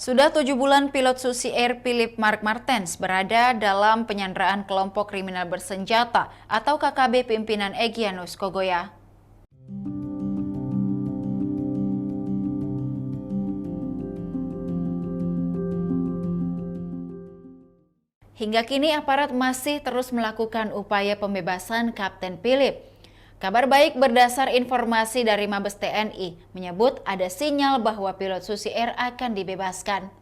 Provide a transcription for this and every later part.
Sudah 7 bulan pilot Susi Air Philip Mark Martens berada dalam penyanderaan kelompok kriminal bersenjata atau KKB pimpinan Egyanus Kogoya. Hingga kini aparat masih terus melakukan upaya pembebasan Kapten Philip. Kabar baik berdasar informasi dari Mabes TNI menyebut ada sinyal bahwa pilot Susi Air akan dibebaskan.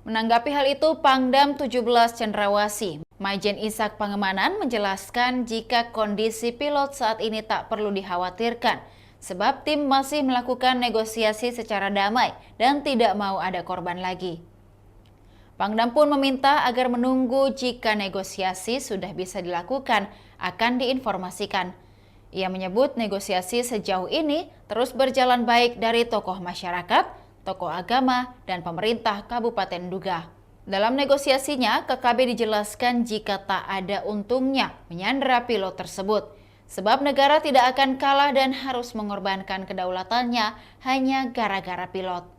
Menanggapi hal itu, Pangdam 17 Cendrawasih, Majen Ishak Pangemanan menjelaskan jika kondisi pilot saat ini tak perlu dikhawatirkan, sebab tim masih melakukan negosiasi secara damai dan tidak mau ada korban lagi. Pangdam pun meminta agar menunggu jika negosiasi sudah bisa dilakukan, akan diinformasikan. Ia menyebut negosiasi sejauh ini terus berjalan baik dari tokoh masyarakat, tokoh agama, dan pemerintah Kabupaten Duga. Dalam negosiasinya, KKB dijelaskan jika tak ada untungnya menyandera pilot tersebut, sebab negara tidak akan kalah dan harus mengorbankan kedaulatannya hanya gara-gara pilot.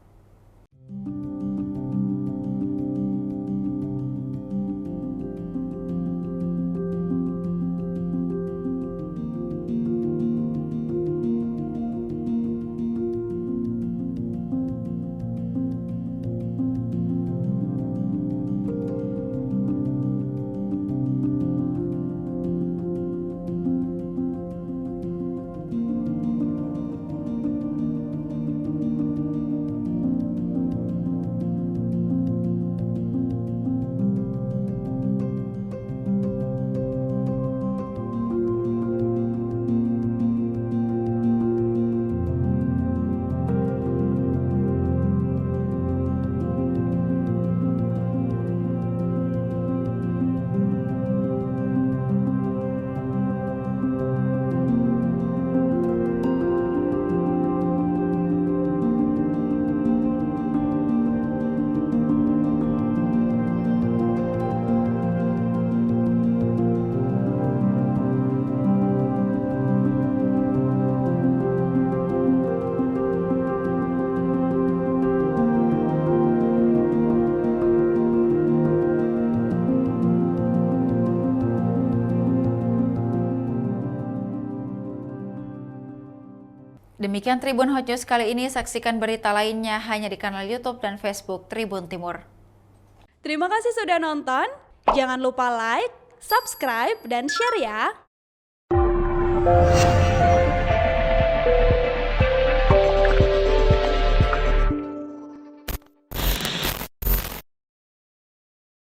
Demikian Tribun Hot News kali ini, saksikan berita lainnya hanya di kanal YouTube dan Facebook Tribun Timur. Terima kasih sudah nonton, jangan lupa like, subscribe, dan share ya!